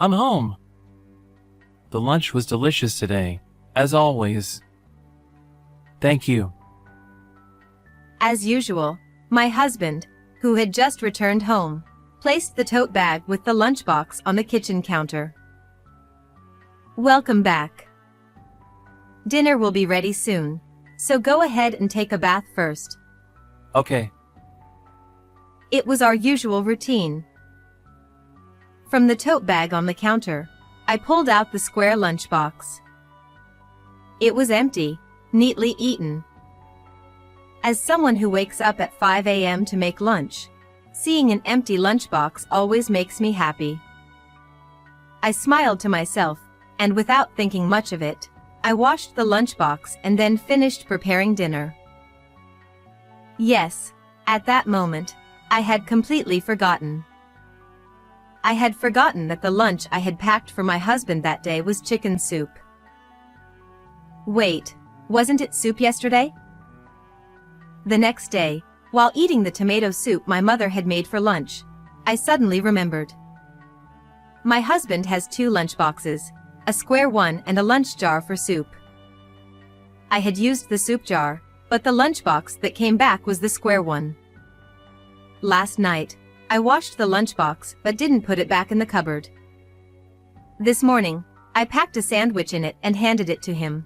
I'm home. The lunch was delicious today, as always. Thank you. As usual, my husband, who had just returned home, placed the tote bag with the lunchbox on the kitchen counter. Welcome back. Dinner will be ready soon, so go ahead and take a bath first. Okay. It was our usual routine. From the tote bag on the counter, I pulled out the square lunchbox. It was empty, neatly eaten. As someone who wakes up at 5 a.m. to make lunch, seeing an empty lunchbox always makes me happy. I smiled to myself, and without thinking much of it, I washed the lunchbox and then finished preparing dinner. Yes, at that moment, I had completely forgotten. I had forgotten that the lunch I had packed for my husband that day was chicken soup. Wait, wasn't it soup yesterday? The next day, while eating the tomato soup my mother had made for lunch, I suddenly remembered. My husband has 2 lunchboxes, a square one and a lunch jar for soup. I had used the soup jar, but the lunchbox that came back was the square one. Last night, I washed the lunchbox but didn't put it back in the cupboard. This morning, I packed a sandwich in it and handed it to him.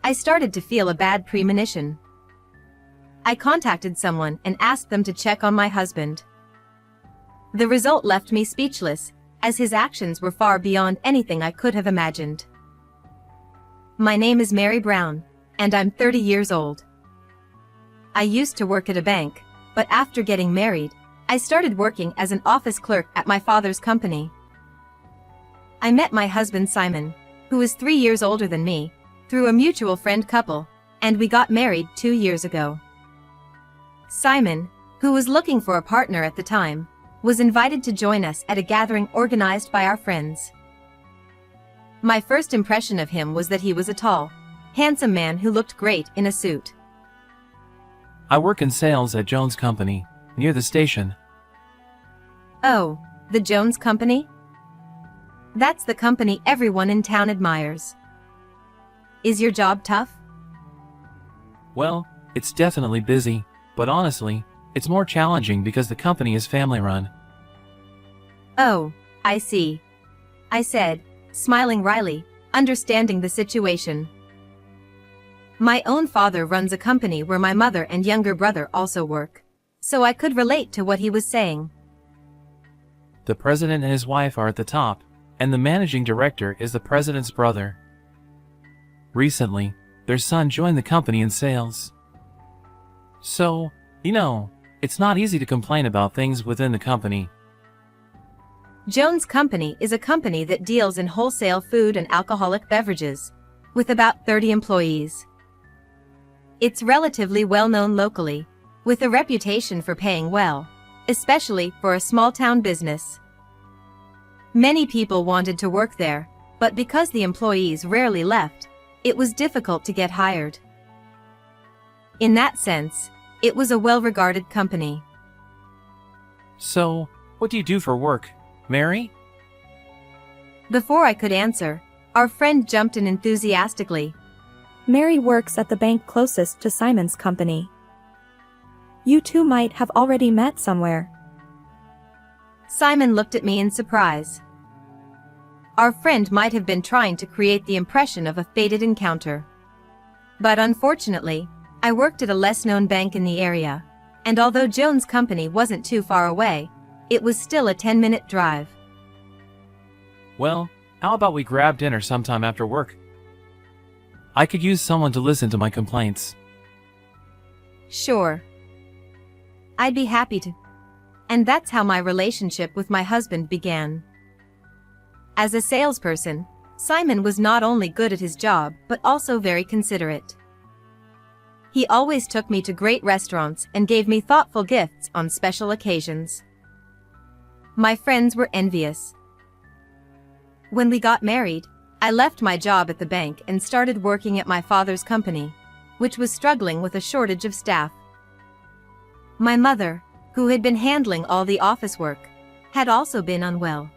I started to feel a bad premonition. I contacted someone and asked them to check on my husband. The result left me speechless, as his actions were far beyond anything I could have imagined. My name is Mary Brown, and I'm 30 years old. I used to work at a bank, but after getting married, I started working as an office clerk at my father's company. I met my husband Simon, who is 3 years older than me, through a mutual friend couple, and we got married 2 years ago. Simon, who was looking for a partner at the time, was invited to join us at a gathering organized by our friends. My first impression of him was that he was a tall, handsome man who looked great in a suit. I work in sales at Jones Company, near the station. Oh, the Jones Company? That's the company everyone in town admires. Is your job tough? Well, it's definitely busy, but honestly, it's more challenging because the company is family-run. Oh, I see, I said, smiling wryly, understanding the situation. My own father runs a company where my mother and younger brother also work, so I could relate to what he was saying. The president and his wife are at the top, and the managing director is the president's brother. Recently, their son joined the company in sales. So, it's not easy to complain about things within the company. Jones Company is a company that deals in wholesale food and alcoholic beverages, with about 30 employees. It's relatively well-known locally, with a reputation for paying well, especially for a small-town business. Many people wanted to work there, but because the employees rarely left, it was difficult to get hired. In that sense, it was a well-regarded company. So, what do you do for work, Mary? Before I could answer, our friend jumped in enthusiastically. Mary works at the bank closest to Simon's company. You two might have already met somewhere. Simon looked at me in surprise. Our friend might have been trying to create the impression of a fated encounter. But unfortunately, I worked at a less-known bank in the area, and although Jones Company wasn't too far away, it was still a 10-minute drive. Well, how about we grab dinner sometime after work? I could use someone to listen to my complaints. Sure. I'd be happy to. And that's how my relationship with my husband began. As a salesperson, Simon was not only good at his job but also very considerate. He always took me to great restaurants and gave me thoughtful gifts on special occasions. My friends were envious. When we got married, I left my job at the bank and started working at my father's company, which was struggling with a shortage of staff. My mother, who had been handling all the office work, had also been unwell.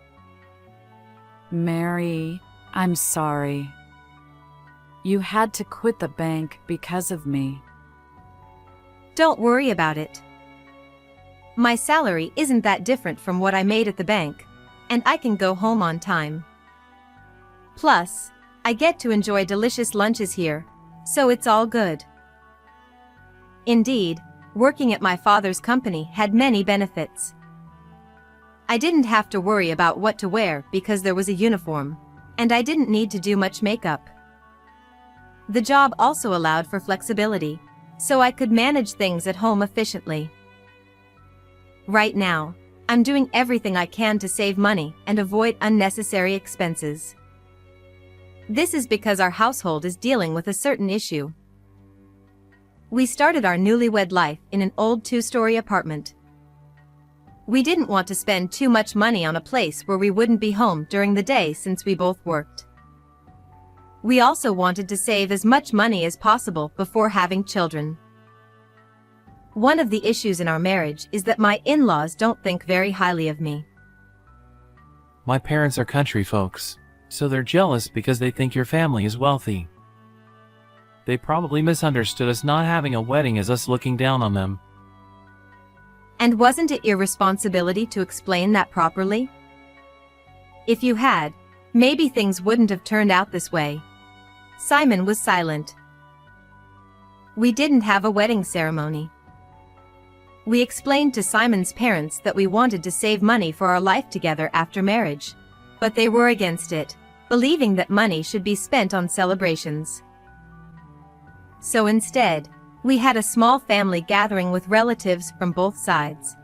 Mary, I'm sorry. You had to quit the bank because of me. Don't worry about it. My salary isn't that different from what I made at the bank, and I can go home on time. Plus, I get to enjoy delicious lunches here, so it's all good. Indeed, working at my father's company had many benefits. I didn't have to worry about what to wear because there was a uniform, and I didn't need to do much makeup. The job also allowed for flexibility, so I could manage things at home efficiently. Right now, I'm doing everything I can to save money and avoid unnecessary expenses. This is because our household is dealing with a certain issue. We started our newlywed life in an old 2-story apartment. We didn't want to spend too much money on a place where we wouldn't be home during the day since we both worked. We also wanted to save as much money as possible before having children. One of the issues in our marriage is that my in-laws don't think very highly of me. My parents are country folks, so they're jealous because they think your family is wealthy. They probably misunderstood us not having a wedding as us looking down on them. And wasn't it your responsibility to explain that properly? If you had, maybe things wouldn't have turned out this way. Simon was silent. We didn't have a wedding ceremony. We explained to Simon's parents that we wanted to save money for our life together after marriage, but they were against it, believing that money should be spent on celebrations. So instead, we had a small family gathering with relatives from both sides.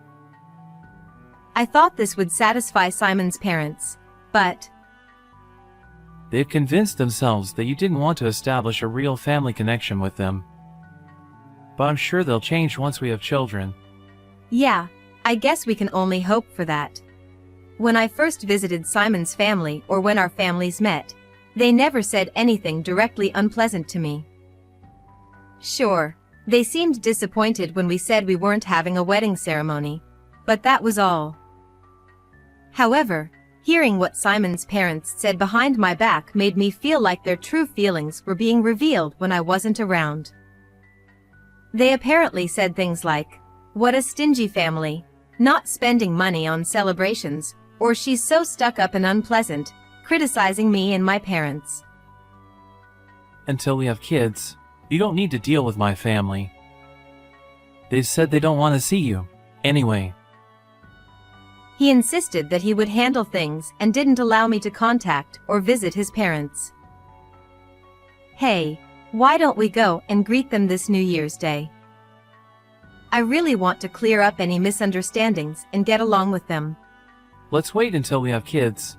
I thought this would satisfy Simon's parents, but They've convinced themselves that you didn't want to establish a real family connection with them. But I'm sure they'll change once we have children. yeah, I guess we can only hope for that. When I first visited Simon's family or when our families met, they never said anything directly unpleasant to me. Sure, they seemed disappointed when we said we weren't having a wedding ceremony, but that was all. However, hearing what Simon's parents said behind my back made me feel like their true feelings were being revealed when I wasn't around. They apparently said things like, "What a stingy family, not spending money on celebrations," or "She's so stuck up and unpleasant," criticizing me and my parents. Until we have kids, you don't need to deal with my family. They've said they don't want to see you. Anyway, He insisted that he would handle things and didn't allow me to contact or visit his parents. Hey, why don't we go and greet them this New Year's Day? I really want to clear up any misunderstandings and get along with them. let's wait until we have kids.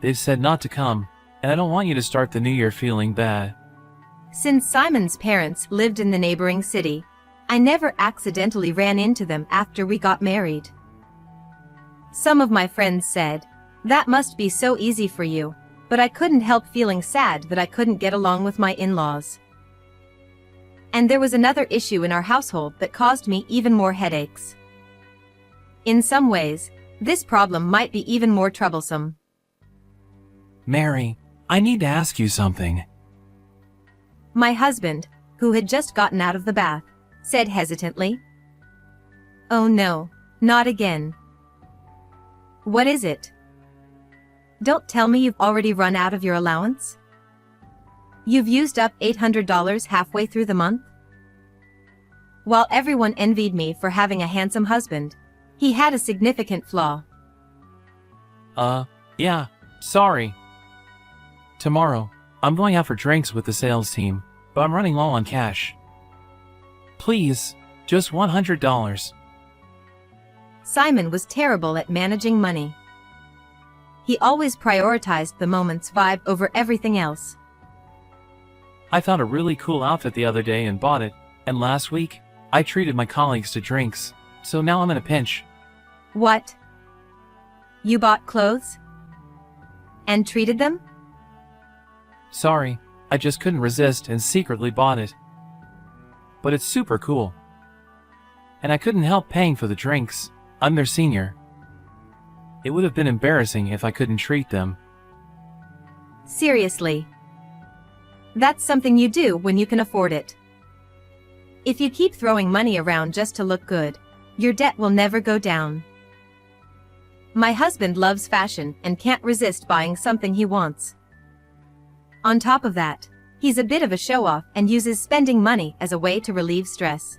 They've said not to come, and I don't want you to start the new year feeling bad. Since Simon's parents lived in the neighboring city, I never accidentally ran into them after we got married. Some of my friends said, "That must be so easy for you," but I couldn't help feeling sad that I couldn't get along with my in-laws. And there was another issue in our household that caused me even more headaches. In some ways, this problem might be even more troublesome. Mary, I need to ask you something. My husband, who had just gotten out of the bath, said hesitantly. "Oh no, not again." "What is it?" "Don't tell me you've already run out of your allowance? You've used up $800 halfway through the month?" While everyone envied me for having a handsome husband, he had a significant flaw. Yeah, sorry. Tomorrow, I'm going out for drinks with the sales team, but I'm running low on cash. Please, just $100. Simon was terrible at managing money. He always prioritized the moment's vibe over everything else. I found a really cool outfit the other day and bought it, and last week, I treated my colleagues to drinks, so now I'm in a pinch. What? You bought clothes? And treated them? Sorry, I just couldn't resist and secretly bought it. But it's super cool. And I couldn't help paying for the drinks. I'm their senior. It would have been embarrassing if I couldn't treat them. Seriously. That's something you do when you can afford it. If you keep throwing money around just to look good, your debt will never go down. My husband loves fashion and can't resist buying something he wants. On top of that, he's a bit of a show-off and uses spending money as a way to relieve stress.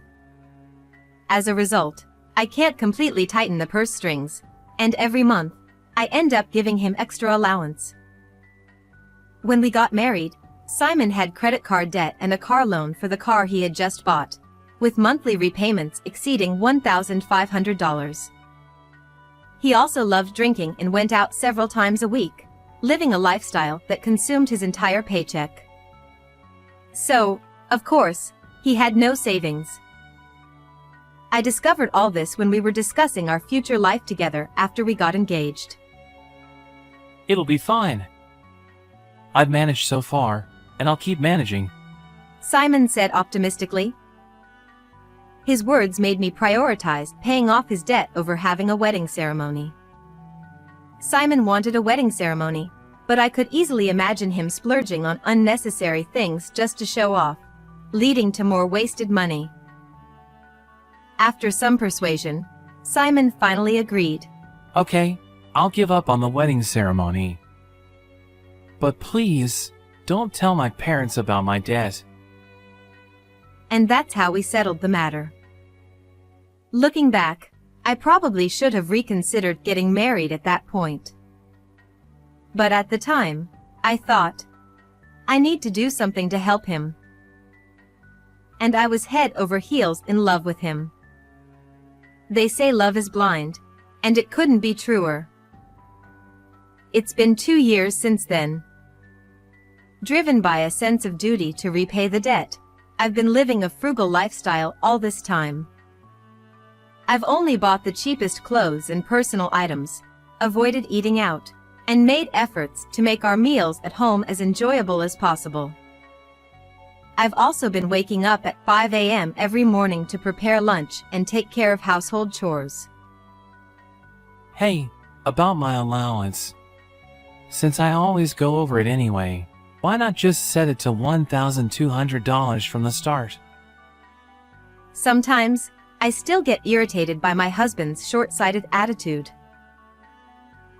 As a result, I can't completely tighten the purse strings, and every month, I end up giving him extra allowance. When we got married, Simon had credit card debt and a car loan for the car he had just bought, with monthly repayments exceeding $1,500. He also loved drinking and went out several times a week, living a lifestyle that consumed his entire paycheck. So, of course, he had no savings. I discovered all this when we were discussing our future life together after we got engaged. It'll be fine. I've managed so far, and I'll keep managing. Simon said optimistically. His words made me prioritize paying off his debt over having a wedding ceremony. Simon wanted a wedding ceremony, but I could easily imagine him splurging on unnecessary things just to show off, leading to more wasted money. After some persuasion, Simon finally agreed. Okay, I'll give up on the wedding ceremony. But please, don't tell my parents about my debt. And that's how we settled the matter. Looking back, I probably should have reconsidered getting married at that point. But at the time, I thought, I need to do something to help him. And I was head over heels in love with him. They say love is blind, and it couldn't be truer. It's been 2 years since then. Driven by a sense of duty to repay the debt, I've been living a frugal lifestyle all this time. I've only bought the cheapest clothes and personal items, avoided eating out, and made efforts to make our meals at home as enjoyable as possible. I've also been waking up at 5 a.m. every morning to prepare lunch and take care of household chores. Hey, about my allowance. Since I always go over it anyway, why not just set it to $1,200 from the start? Sometimes, I still get irritated by my husband's short-sighted attitude.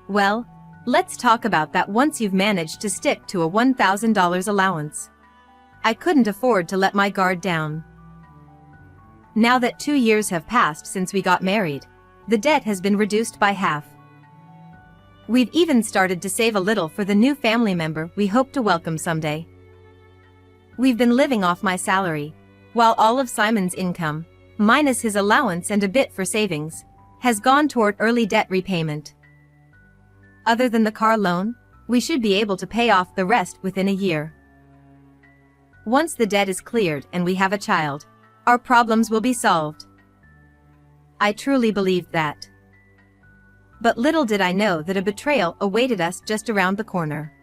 Well, let's talk about that once you've managed to stick to a $1,000 allowance. I couldn't afford to let my guard down. Now that 2 years have passed since we got married, the debt has been reduced by half. We've even started to save a little for the new family member we hope to welcome someday. We've been living off my salary, while all of Simon's income, minus his allowance and a bit for savings, has gone toward early debt repayment. Other than the car loan, we should be able to pay off the rest within a year. Once the debt is cleared and we have a child, our problems will be solved. I truly believed that. But little did I know that a betrayal awaited us just around the corner.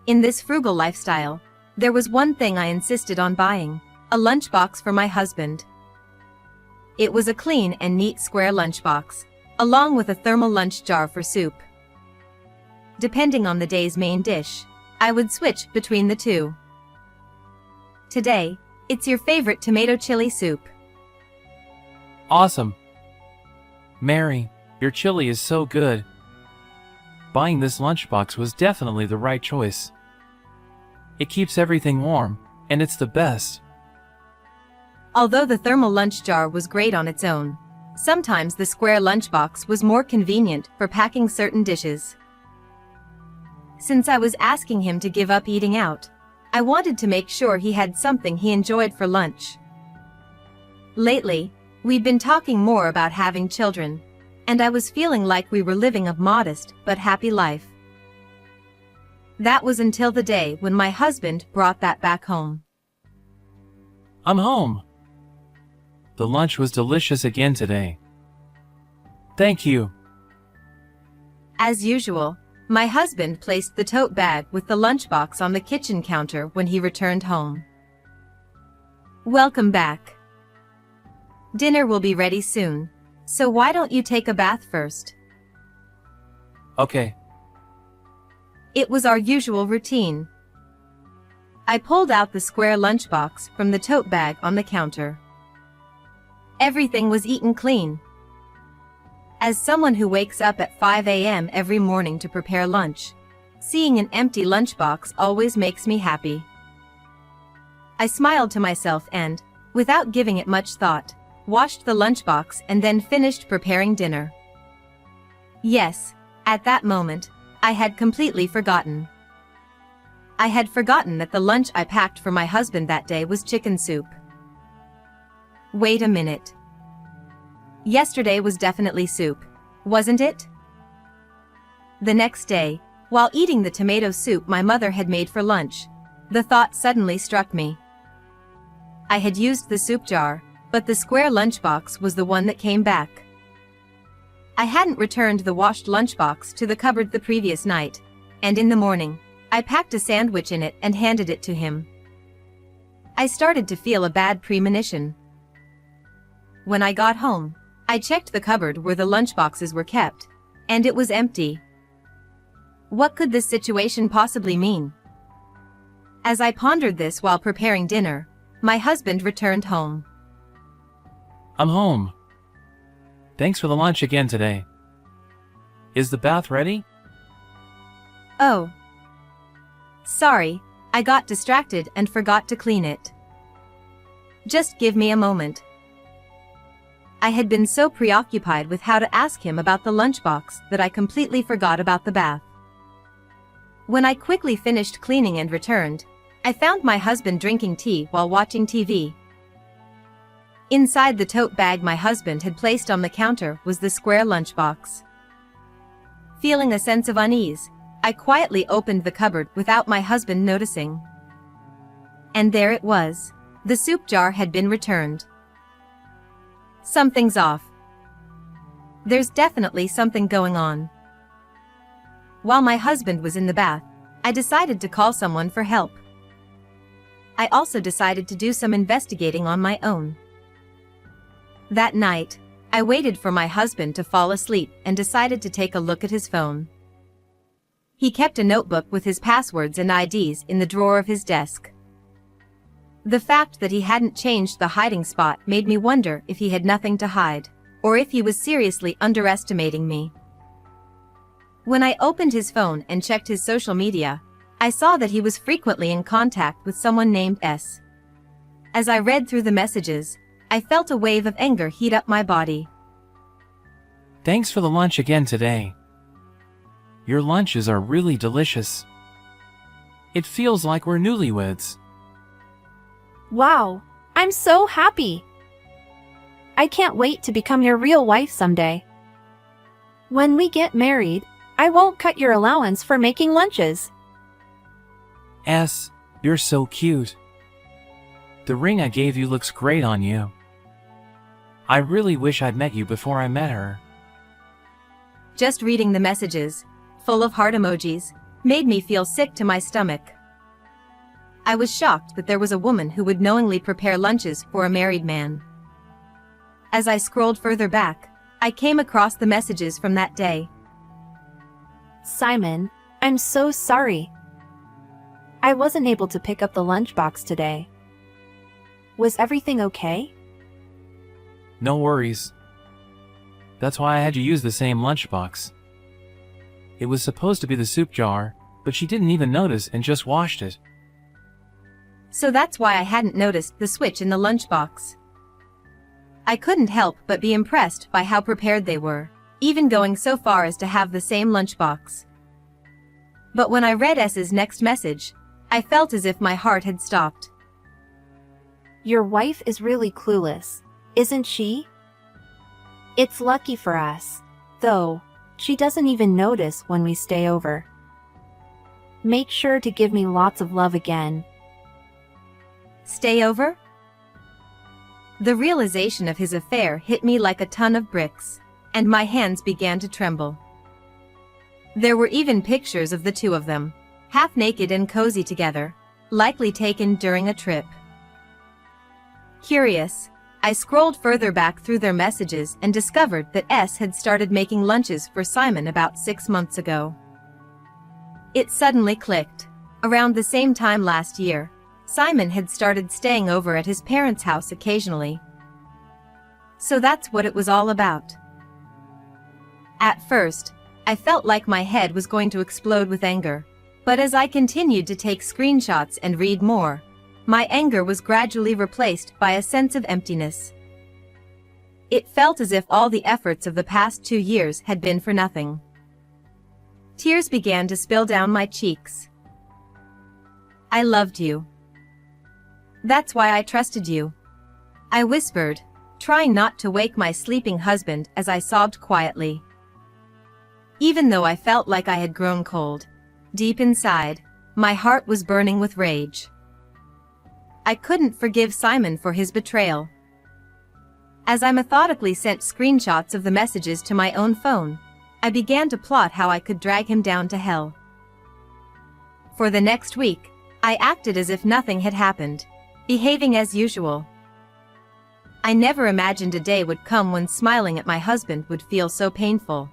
In this frugal lifestyle, there was one thing I insisted on buying: a lunchbox for my husband. It was a clean and neat square lunchbox, along with a thermal lunch jar for soup. Depending on the day's main dish, I would switch between the two. Today, it's your favorite tomato chili soup. Awesome. Mary, your chili is so good. Buying this lunchbox was definitely the right choice. It keeps everything warm, and it's the best. Although the thermal lunch jar was great on its own, sometimes the square lunchbox was more convenient for packing certain dishes. Since I was asking him to give up eating out, I wanted to make sure he had something he enjoyed for lunch. Lately, we've been talking more about having children, and I was feeling like we were living a modest but happy life. That was until the day when my husband brought that back home. I'm home. The lunch was delicious again today. Thank you. As usual, my husband placed the tote bag with the lunchbox on the kitchen counter when he returned home. Welcome back. Dinner will be ready soon, so why don't you take a bath first? Okay. It was our usual routine. I pulled out the square lunchbox from the tote bag on the counter. Everything was eaten clean. As someone who wakes up at 5 a.m. every morning to prepare lunch, seeing an empty lunchbox always makes me happy. I smiled to myself and, without giving it much thought, washed the lunchbox and then finished preparing dinner. Yes, at that moment, I had completely forgotten. I had forgotten that the lunch I packed for my husband that day was chicken soup. Wait a minute. Yesterday was definitely soup, wasn't it? The next day, while eating the tomato soup my mother had made for lunch, the thought suddenly struck me. I had used the soup jar, but the square lunchbox was the one that came back. I hadn't returned the washed lunchbox to the cupboard the previous night, and in the morning, I packed a sandwich in it and handed it to him. I started to feel a bad premonition. When I got home, I checked the cupboard where the lunchboxes were kept, and it was empty. What could this situation possibly mean? As I pondered this while preparing dinner, my husband returned home. I'm home. Thanks for the lunch again today. Is the bath ready? Oh. Sorry, I got distracted and forgot to clean it. Just give me a moment. I had been so preoccupied with how to ask him about the lunchbox that I completely forgot about the bath. When I quickly finished cleaning and returned, I found my husband drinking tea while watching TV. Inside the tote bag my husband had placed on the counter was the square lunchbox. Feeling a sense of unease, I quietly opened the cupboard without my husband noticing. And there it was. The soup jar had been returned. Something's off. There's definitely something going on. While my husband was in the bath, I decided to call someone for help. I also decided to do some investigating on my own. That night, I waited for my husband to fall asleep and decided to take a look at his phone. He kept a notebook with his passwords and IDs in the drawer of his desk. The fact that he hadn't changed the hiding spot made me wonder if he had nothing to hide, or if he was seriously underestimating me. When I opened his phone and checked his social media, I saw that he was frequently in contact with someone named S. As I read through the messages, I felt a wave of anger heat up my body. Thanks for the lunch again today. Your lunches are really delicious. It feels like we're newlyweds. Wow, I'm so happy. I can't wait to become your real wife someday. When we get married, I won't cut your allowance for making lunches. S, you're so cute. The ring I gave you looks great on you. I really wish I'd met you before I met her. Just reading the messages, full of heart emojis, made me feel sick to my stomach. I was shocked that there was a woman who would knowingly prepare lunches for a married man. As I scrolled further back, I came across the messages from that day. Simon, I'm so sorry. I wasn't able to pick up the lunchbox today. Was everything okay? No worries. That's why I had to use the same lunchbox. It was supposed to be the soup jar, but she didn't even notice and just washed it. So that's why I hadn't noticed the switch in the lunchbox. I couldn't help but be impressed by how prepared they were, even going so far as to have the same lunchbox. But when I read S's next message, I felt as if my heart had stopped. Your wife is really clueless, isn't she? It's lucky for us, though, she doesn't even notice when we stay over. Make sure to give me lots of love again. Stay over? The realization of his affair hit me like a ton of bricks, and my hands began to tremble. There were even pictures of the two of them, half naked and cozy together, likely taken during a trip. Curious, I scrolled further back through their messages and discovered that S had started making lunches for Simon about 6 months ago. It suddenly clicked. Around the same time last year, Simon had started staying over at his parents' house occasionally. So that's what it was all about. At first, I felt like my head was going to explode with anger, but as I continued to take screenshots and read more, my anger was gradually replaced by a sense of emptiness. It felt as if all the efforts of the past 2 years had been for nothing. Tears began to spill down my cheeks. I loved you. That's why I trusted you, I whispered, trying not to wake my sleeping husband as I sobbed quietly. Even though I felt like I had grown cold, deep inside, my heart was burning with rage. I couldn't forgive Simon for his betrayal. As I methodically sent screenshots of the messages to my own phone, I began to plot how I could drag him down to hell. For the next week, I acted as if nothing had happened, behaving as usual. I never imagined a day would come when smiling at my husband would feel so painful.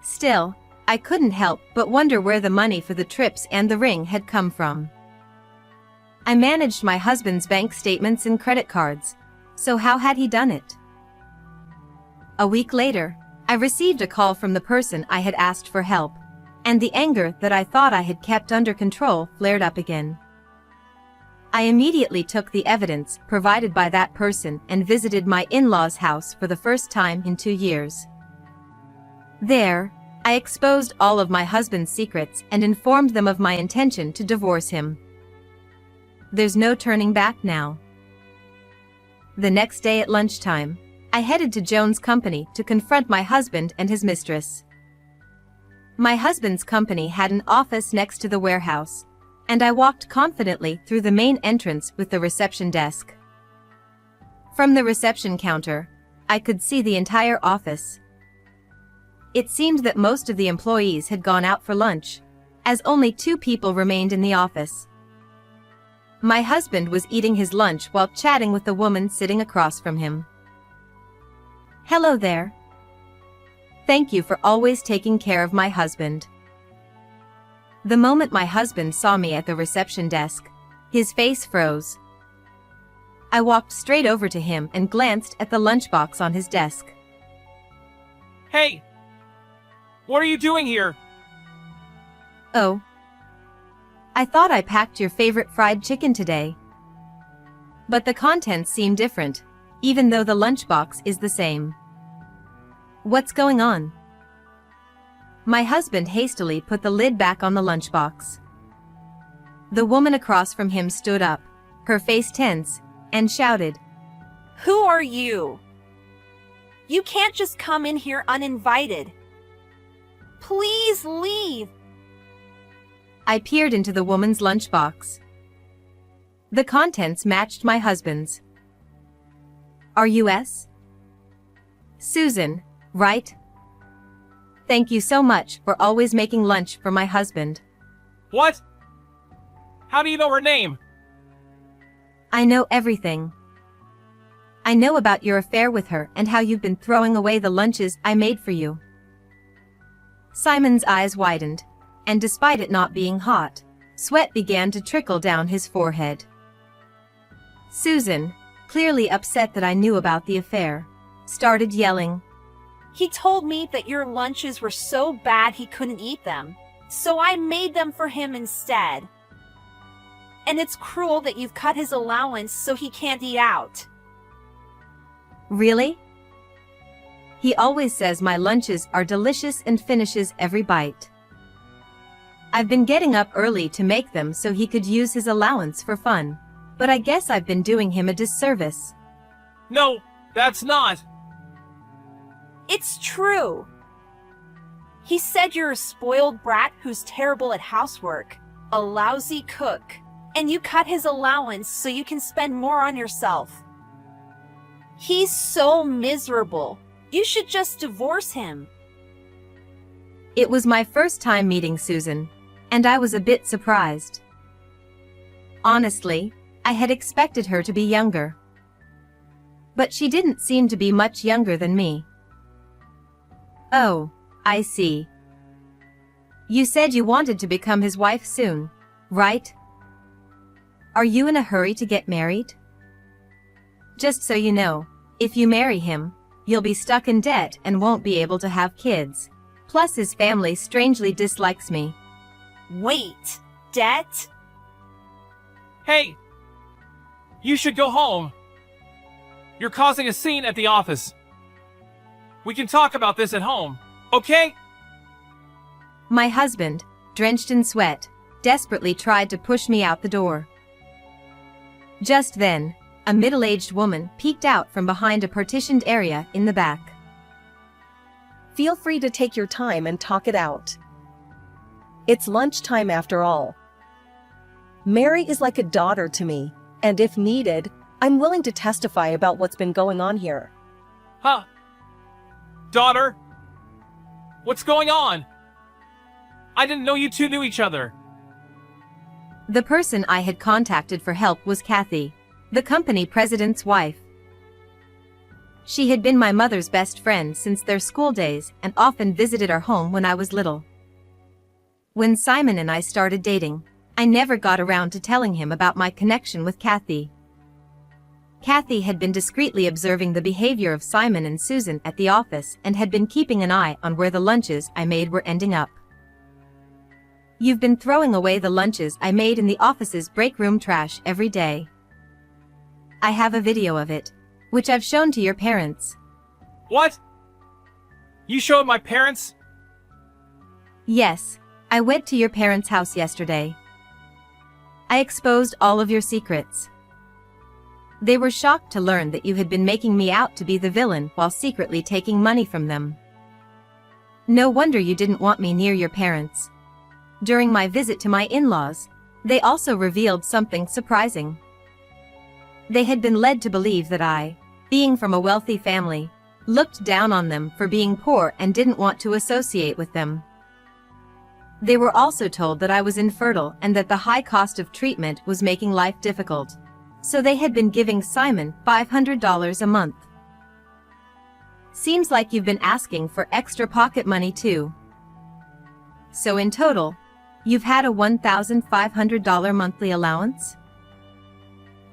Still, I couldn't help but wonder where the money for the trips and the ring had come from. I managed my husband's bank statements and credit cards, so how had he done it? A week later, I received a call from the person I had asked for help, and the anger that I thought I had kept under control flared up again. I immediately took the evidence provided by that person and visited my in-laws' house for the first time in 2 years. There, I exposed all of my husband's secrets and informed them of my intention to divorce him. There's no turning back now. The next day at lunchtime, I headed to Joan's company to confront my husband and his mistress. My husband's company had an office next to the warehouse, and I walked confidently through the main entrance with the reception desk. From the reception counter, I could see the entire office. It seemed that most of the employees had gone out for lunch, as only 2 people remained in the office. My husband was eating his lunch while chatting with the woman sitting across from him. "Hello there. Thank you for always taking care of my husband." The moment my husband saw me at the reception desk, his face froze. I walked straight over to him and glanced at the lunchbox on his desk. Hey! What are you doing here? "Oh. I thought I packed your favorite fried chicken today." But the contents seem different, even though the lunchbox is the same. What's going on? My husband hastily put the lid back on the lunchbox. The woman across from him stood up, her face tense, and shouted, Who are you? You can't just come in here uninvited. Please leave. I peered into the woman's lunchbox. The contents matched my husband's. "Are you S? Susan, right? Thank you so much for always making lunch for my husband." What? How do you know her name? "I know everything. I know about your affair with her and how you've been throwing away the lunches I made for you." Simon's eyes widened, and despite it not being hot, sweat began to trickle down his forehead. Susan, clearly upset that I knew about the affair, started yelling, He told me that your lunches were so bad he couldn't eat them, so I made them for him instead. And it's cruel that you've cut his allowance so he can't eat out. "Really? He always says my lunches are delicious and finishes every bite. I've been getting up early to make them so he could use his allowance for fun, but I guess I've been doing him a disservice." No, that's not. It's true. He said you're a spoiled brat who's terrible at housework, a lousy cook, and you cut his allowance so you can spend more on yourself. He's so miserable. You should just divorce him. It was my first time meeting Susan, and I was a bit surprised. Honestly, I had expected her to be younger. but she didn't seem to be much younger than me. Oh, I see. You said you wanted to become his wife soon, right? Are you in a hurry to get married? Just so you know, if you marry him, you'll be stuck in debt and won't be able to have kids. Plus his family strangely dislikes me. Wait, debt? Hey! You should go home. You're causing a scene at the office. We can talk about this at home, okay? My husband, drenched in sweat, desperately tried to push me out the door. Just then, a middle-aged woman peeked out from behind a partitioned area in the back. Feel free to take your time and talk it out. It's lunchtime after all. Mary is like a daughter to me, and if needed, I'm willing to testify about what's been going on here. Huh? Daughter? What's going on? I didn't know you two knew each other. The person I had contacted for help was Kathy, the company president's wife. She had been my mother's best friend since their school days and often visited our home when I was little. When Simon and I started dating, I never got around to telling him about my connection with Kathy. Kathy had been discreetly observing the behavior of Simon and Susan at the office and had been keeping an eye on where the lunches I made were ending up. You've been throwing away the lunches I made in the office's break room trash every day. I have a video of it, which I've shown to your parents. What? You showed my parents? Yes, I went to your parents' house yesterday. I exposed all of your secrets. They were shocked to learn that you had been making me out to be the villain while secretly taking money from them. No wonder you didn't want me near your parents. During my visit to my in-laws, they also revealed something surprising. They had been led to believe that I, being from a wealthy family, looked down on them for being poor and didn't want to associate with them. They were also told that I was infertile and that the high cost of treatment was making life difficult. So they had been giving Simon $500 a month. Seems like you've been asking for extra pocket money too. So in total, you've had a $1,500 monthly allowance?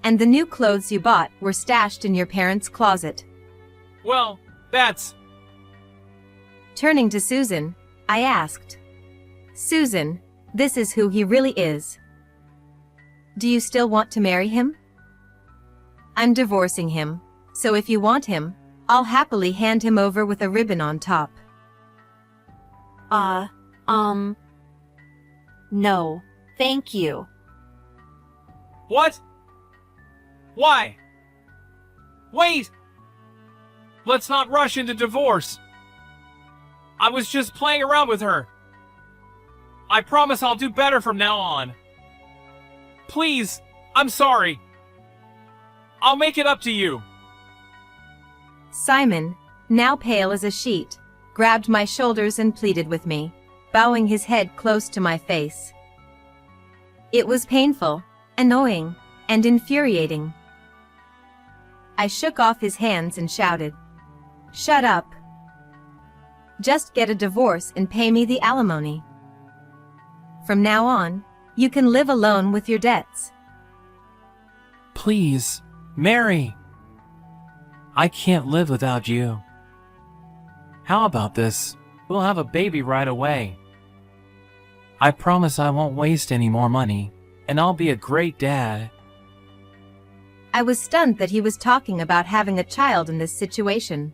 And the new clothes you bought were stashed in your parents' closet. Well, that's... Turning to Susan, I asked, Susan, this is who he really is. Do you still want to marry him? I'm divorcing him, so if you want him, I'll happily hand him over with a ribbon on top. No, thank you. What? Why? Wait! Let's not rush into divorce. I was just playing around with her. I promise I'll do better from now on. Please, I'm sorry. I'll make it up to you. Simon, now pale as a sheet, grabbed my shoulders and pleaded with me, bowing his head close to my face. It was painful, annoying, and infuriating. I shook off his hands and shouted, "Shut up. Just get a divorce and pay me the alimony. From now on, you can live alone with your debts." Please, Mary. I can't live without you. How about this? We'll have a baby right away. I promise I won't waste any more money, and I'll be a great dad. I was stunned that he was talking about having a child in this situation.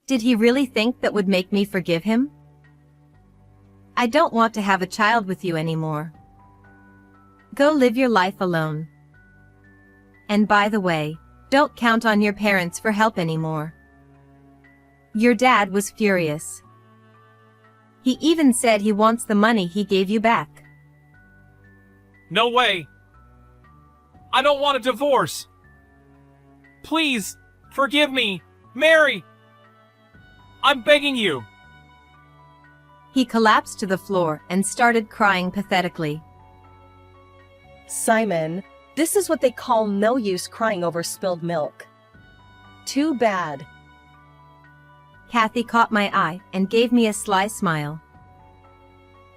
Did he really think that would make me forgive him? I don't want to have a child with you anymore. Go live your life alone. And by the way, don't count on your parents for help anymore. Your dad was furious. He even said he wants the money he gave you back. No way. I don't want a divorce. Please, forgive me, Mary. I'm begging you. He collapsed to the floor and started crying pathetically. Simon, this is what they call no use crying over spilled milk. Too bad. Kathy caught my eye and gave me a sly smile.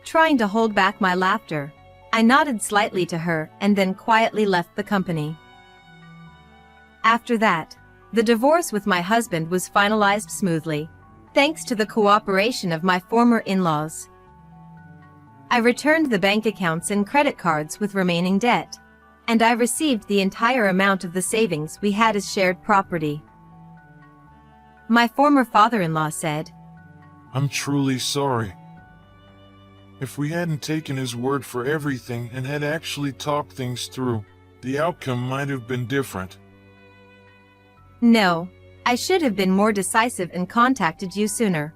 Trying to hold back my laughter, I nodded slightly to her and then quietly left the company. After that, the divorce with my husband was finalized smoothly, thanks to the cooperation of my former in-laws. I returned the bank accounts and credit cards with remaining debt, and I received the entire amount of the savings we had as shared property. My former father-in-law said, I'm truly sorry. If we hadn't taken his word for everything and had actually talked things through, the outcome might have been different. No, I should have been more decisive and contacted you sooner.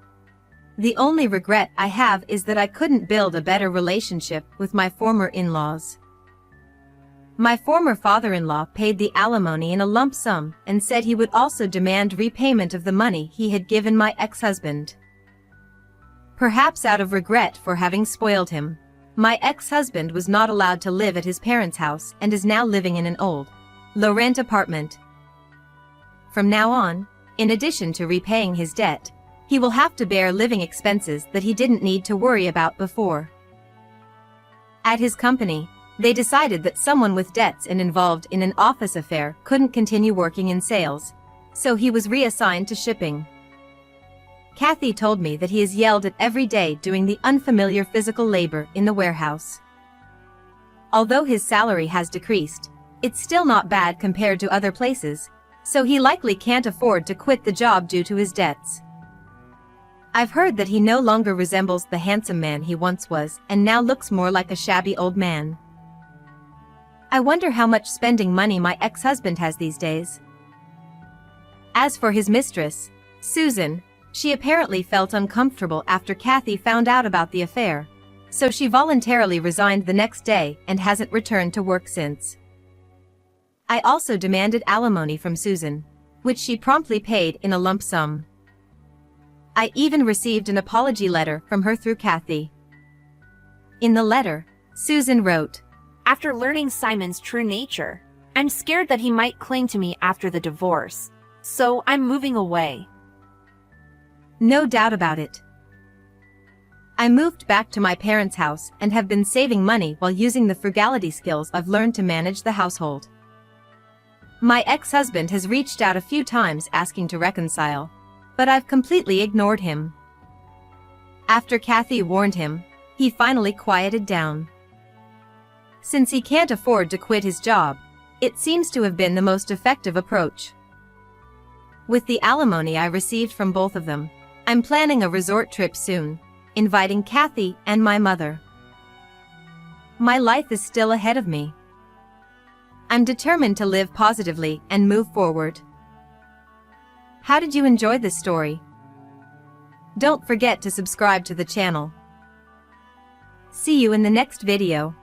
The only regret I have is that I couldn't build a better relationship with my former in-laws. My former father-in-law paid the alimony in a lump sum and said he would also demand repayment of the money he had given my ex-husband. Perhaps out of regret for having spoiled him, my ex-husband was not allowed to live at his parents' house and is now living in an old, low-rent apartment. From now on, in addition to repaying his debt, he will have to bear living expenses that he didn't need to worry about before. At his company, they decided that someone with debts and involved in an office affair couldn't continue working in sales, so he was reassigned to shipping. Kathy told me that he is yelled at every day doing the unfamiliar physical labor in the warehouse. Although his salary has decreased, it's still not bad compared to other places, so he likely can't afford to quit the job due to his debts. I've heard that he no longer resembles the handsome man he once was and now looks more like a shabby old man. I wonder how much spending money my ex-husband has these days. As for his mistress, Susan, she apparently felt uncomfortable after Kathy found out about the affair, so she voluntarily resigned the next day and hasn't returned to work since. I also demanded alimony from Susan, which she promptly paid in a lump sum. I even received an apology letter from her through Kathy. In the letter, Susan wrote, After learning Simon's true nature, I'm scared that he might cling to me after the divorce, so I'm moving away. No doubt about it. I moved back to my parents' house and have been saving money while using the frugality skills I've learned to manage the household. My ex-husband has reached out a few times asking to reconcile, but I've completely ignored him. After Kathy warned him, he finally quieted down. Since he can't afford to quit his job, it seems to have been the most effective approach. With the alimony I received from both of them, I'm planning a resort trip soon, inviting Kathy and my mother. My life is still ahead of me. I'm determined to live positively and move forward. How did you enjoy this story? Don't forget to subscribe to the channel. See you in the next video.